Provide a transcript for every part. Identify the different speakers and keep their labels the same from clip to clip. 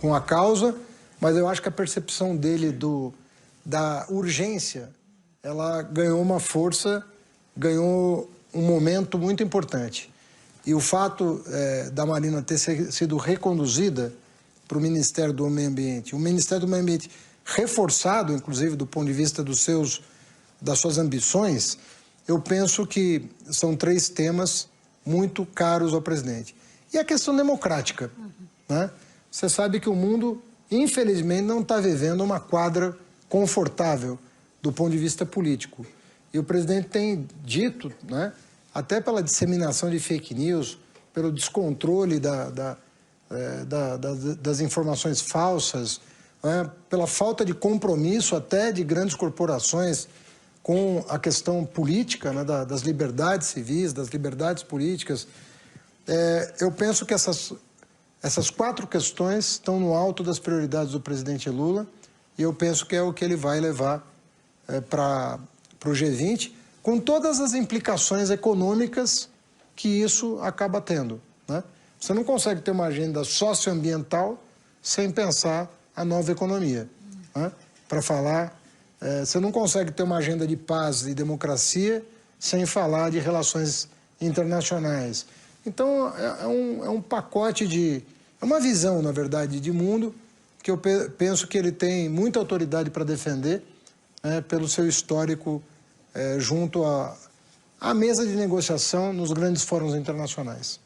Speaker 1: com a causa, mas eu acho que a percepção dele da urgência, ela ganhou uma força, ganhou um momento muito importante. E o fato da Marina ter sido reconduzida para o Ministério do Meio Ambiente, o Ministério do Meio Ambiente reforçado, inclusive, do ponto de vista das suas ambições, eu penso que são 3 temas muito caros ao presidente. E a questão democrática, né? Você sabe que o mundo, infelizmente, não está vivendo uma quadra confortável do ponto de vista político. E o presidente tem dito, né, até pela disseminação de fake news, pelo descontrole das informações falsas, né, pela falta de compromisso até de grandes corporações com a questão política, né, das liberdades civis, das liberdades políticas. Eu penso que essas 4 questões estão no alto das prioridades do presidente Lula e eu penso que é o que ele vai levar para o G20, com todas as implicações econômicas que isso acaba tendo, né? Você não consegue ter uma agenda socioambiental sem pensar a nova economia, né? Para falar, você não consegue ter uma agenda de paz e democracia sem falar de relações internacionais. Então, é um pacote é uma visão, na verdade, de mundo que eu penso que ele tem muita autoridade para defender, pelo seu histórico junto à mesa de negociação nos grandes fóruns internacionais.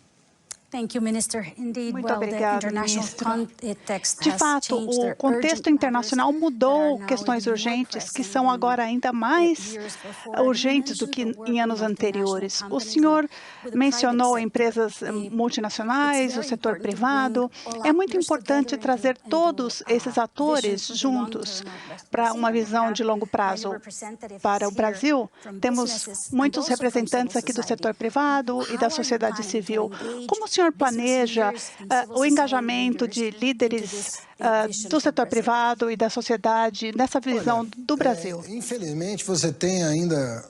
Speaker 2: Thank you, Minister. Indeed,
Speaker 3: Muito
Speaker 2: well,
Speaker 3: obrigada,
Speaker 2: the international
Speaker 3: ministra.
Speaker 2: context
Speaker 3: De
Speaker 2: has
Speaker 3: fato,
Speaker 2: changed.
Speaker 3: o
Speaker 2: There are
Speaker 3: contexto
Speaker 2: urgent
Speaker 3: internacional
Speaker 2: matters
Speaker 3: mudou
Speaker 2: that are now
Speaker 3: questões
Speaker 2: even more
Speaker 3: urgentes, que
Speaker 2: pressing
Speaker 3: são
Speaker 2: than
Speaker 3: agora ainda mais
Speaker 2: years before. And you
Speaker 3: urgentes do que
Speaker 2: mentioned the work
Speaker 3: em
Speaker 2: of
Speaker 3: anos anteriores.
Speaker 2: multinational
Speaker 3: O
Speaker 2: companies
Speaker 3: senhor
Speaker 2: with the
Speaker 3: mencionou
Speaker 2: private
Speaker 3: empresas
Speaker 2: sector.
Speaker 3: multinacionais,
Speaker 2: It's
Speaker 3: o
Speaker 2: very
Speaker 3: setor
Speaker 2: important to
Speaker 3: privado.
Speaker 2: bring all
Speaker 3: É muito
Speaker 2: actors
Speaker 3: importante
Speaker 2: together
Speaker 3: trazer
Speaker 2: into
Speaker 3: todos esses atores
Speaker 2: vision for the
Speaker 3: juntos
Speaker 2: long-term of
Speaker 3: para uma
Speaker 2: Brazil.
Speaker 3: visão
Speaker 2: We
Speaker 3: de
Speaker 2: have
Speaker 3: longo
Speaker 2: many
Speaker 3: prazo.
Speaker 2: representatives
Speaker 3: Para o
Speaker 2: here
Speaker 3: Brasil,
Speaker 2: from
Speaker 3: temos
Speaker 2: businesses and
Speaker 3: muitos
Speaker 2: also from
Speaker 3: representantes
Speaker 2: civil
Speaker 3: aqui do
Speaker 2: society.
Speaker 3: setor privado e da
Speaker 2: How are you
Speaker 3: sociedade
Speaker 2: planning to
Speaker 3: civil.
Speaker 2: engage
Speaker 3: Como o senhor
Speaker 2: business
Speaker 3: planeja
Speaker 2: leaders and civil
Speaker 3: o
Speaker 2: society
Speaker 3: engajamento de
Speaker 2: leaders into
Speaker 3: líderes
Speaker 2: this vision
Speaker 3: do
Speaker 2: for
Speaker 3: setor
Speaker 2: Brazil?
Speaker 3: privado e da sociedade nessa visão
Speaker 1: Olha,
Speaker 3: do Brasil?
Speaker 1: infelizmente você tem ainda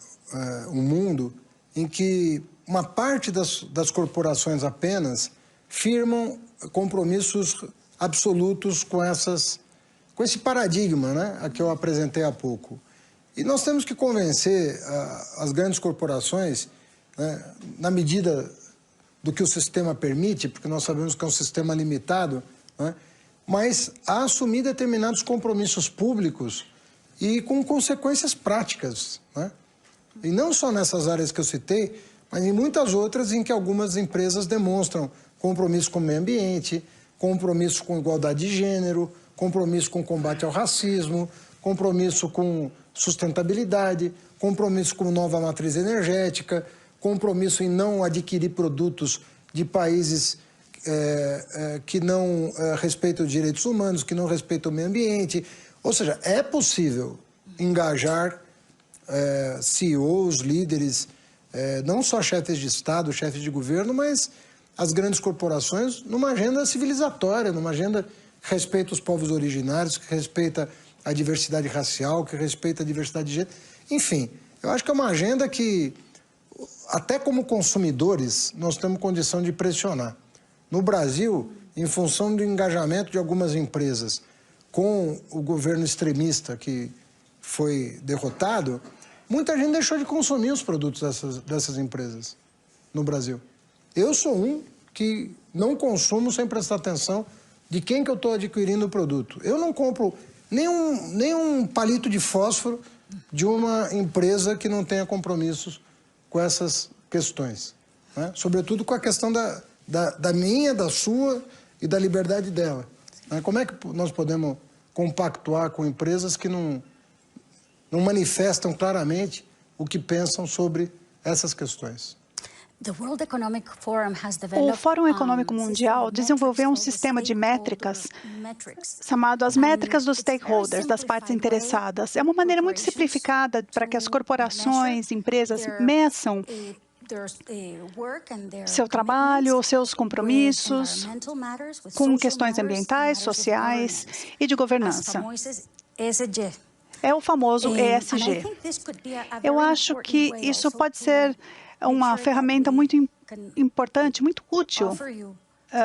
Speaker 1: um mundo em que uma parte das corporações apenas firmam compromissos absolutos com esse paradigma, né, a que eu apresentei há pouco. E nós temos que convencer as grandes corporações, né, na medida do que o sistema permite, porque nós sabemos que é um sistema limitado, né, mas a assumir determinados compromissos públicos e com consequências práticas, né? E não só nessas áreas que eu citei, mas em muitas outras em que algumas empresas demonstram compromisso com o meio ambiente, compromisso com igualdade de gênero, compromisso com combate ao racismo, compromisso com sustentabilidade, compromisso com nova matriz energética, compromisso em não adquirir produtos de países que não respeitam os direitos humanos, que não respeitam o meio ambiente. Ou seja, é possível engajar CEOs, líderes, não só chefes de Estado, chefes de governo, mas as grandes corporações numa agenda civilizatória, numa agenda que respeita os povos originários, que respeita a diversidade racial, que respeita a diversidade de gênero. Enfim, eu acho que é uma agenda que, até como consumidores, nós temos condição de pressionar. No Brasil, em função do engajamento de algumas empresas com o governo extremista que foi derrotado, muita gente deixou de consumir os produtos dessas empresas no Brasil. Eu sou um que não consumo sem prestar atenção de quem que eu estou adquirindo o produto. Eu não compro nenhum palito de fósforo de uma empresa que não tenha compromissos com essas questões, né? Sobretudo com a questão da minha, da sua e da liberdade dela, né? Como é que nós podemos compactuar com empresas que não manifestam claramente o que pensam sobre essas questões?
Speaker 3: O Fórum Econômico Mundial desenvolveu um sistema de métricas chamado as métricas dos stakeholders, das partes interessadas. É uma maneira muito simplificada para que as corporações, empresas meçam seu trabalho, seus compromissos com questões ambientais, sociais e de governança. É o famoso ESG. Eu acho que isso pode ser uma ferramenta muito importante, muito útil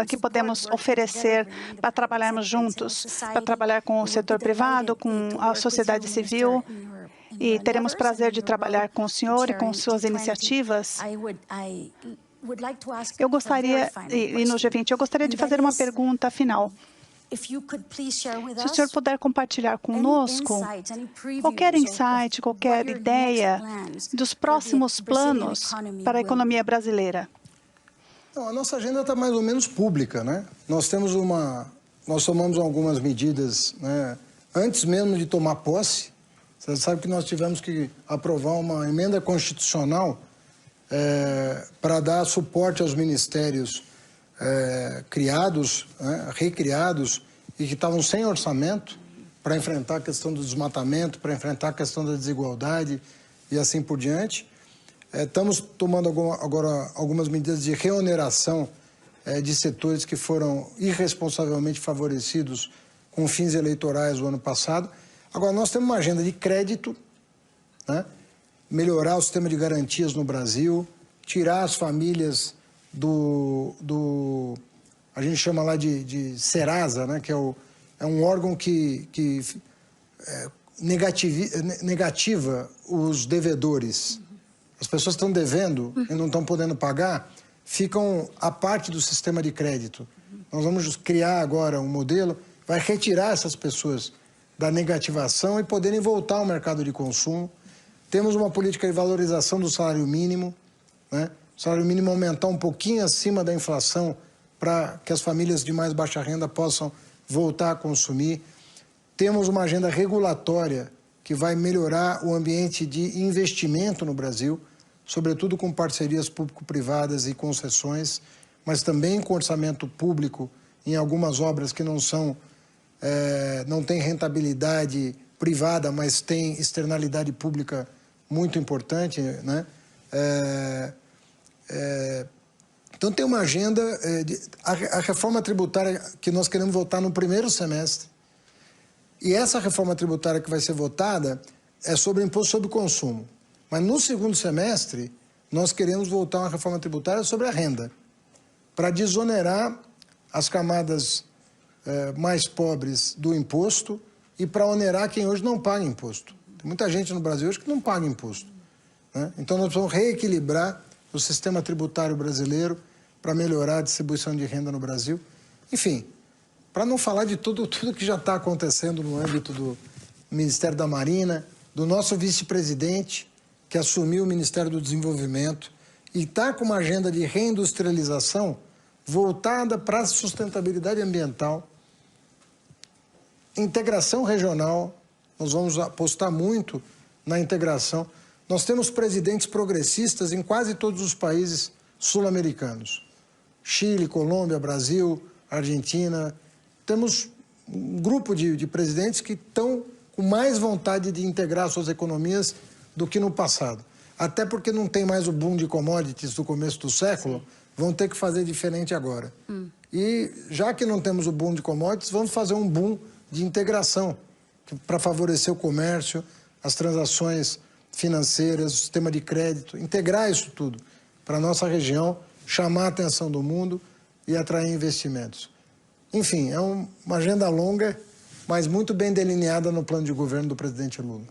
Speaker 3: que podemos oferecer para trabalharmos juntos, para trabalhar com o setor privado, com a sociedade civil. E teremos prazer de trabalhar com o senhor e com suas iniciativas. Eu gostaria, e no G20, eu gostaria de fazer uma pergunta final. Se o senhor puder compartilhar conosco qualquer insight, qualquer ideia dos próximos planos para a economia brasileira.
Speaker 1: Não, a nossa agenda está mais ou menos pública, né? Nós tomamos algumas medidas, né, antes mesmo de tomar posse. Você sabe que nós tivemos que aprovar uma emenda constitucional para dar suporte aos ministérios criados, né, recriados, e que estavam sem orçamento para enfrentar a questão do desmatamento, para enfrentar a questão da desigualdade e assim por diante. Estamos tomando agora algumas medidas de reoneração de setores que foram irresponsavelmente favorecidos com fins eleitorais o ano passado. Agora, nós temos uma agenda de crédito, né? Melhorar o sistema de garantias no Brasil, tirar as famílias a gente chama lá de Serasa, né? Que é um órgão que negativa os devedores. As pessoas estão devendo e não estão podendo pagar, ficam à parte do sistema de crédito. Nós vamos criar agora um modelo que vai retirar essas pessoas da negativação e poderem voltar ao mercado de consumo. Temos uma política de valorização do salário mínimo, né? O salário mínimo aumentar um pouquinho acima da inflação para que as famílias de mais baixa renda possam voltar a consumir. Temos uma agenda regulatória que vai melhorar o ambiente de investimento no Brasil, sobretudo com parcerias público-privadas e concessões, mas também com orçamento público em algumas obras que não têm rentabilidade privada, mas têm externalidade pública muito importante, né? Então, tem uma agenda, a reforma tributária que nós queremos votar no primeiro semestre. E essa reforma tributária que vai ser votada é sobre imposto sobre consumo. Mas no segundo semestre, nós queremos votar uma reforma tributária sobre a renda, para desonerar as camadas mais pobres do imposto e para onerar quem hoje não paga imposto. Tem muita gente no Brasil hoje que não paga imposto, né? Então, nós precisamos reequilibrar o sistema tributário brasileiro para melhorar a distribuição de renda no Brasil. Enfim, para não falar de tudo que já está acontecendo no âmbito do Ministério da Marina, do nosso vice-presidente, que assumiu o Ministério do Desenvolvimento e está com uma agenda de reindustrialização voltada para a sustentabilidade ambiental, integração regional. Nós vamos apostar muito na integração. Nós temos presidentes progressistas em quase todos os países sul-americanos. Chile, Colômbia, Brasil, Argentina. Temos um grupo de presidentes que estão com mais vontade de integrar suas economias do que no passado. Até porque não tem mais o boom de commodities do começo do século, vão ter que fazer diferente agora. E já que não temos o boom de commodities, vamos fazer um boom de integração para favorecer o comércio, as transações financeiras, o sistema de crédito, integrar isso tudo para a nossa região, chamar a atenção do mundo e atrair investimentos. Enfim, é uma agenda longa, mas muito bem delineada no plano de governo do presidente Lula.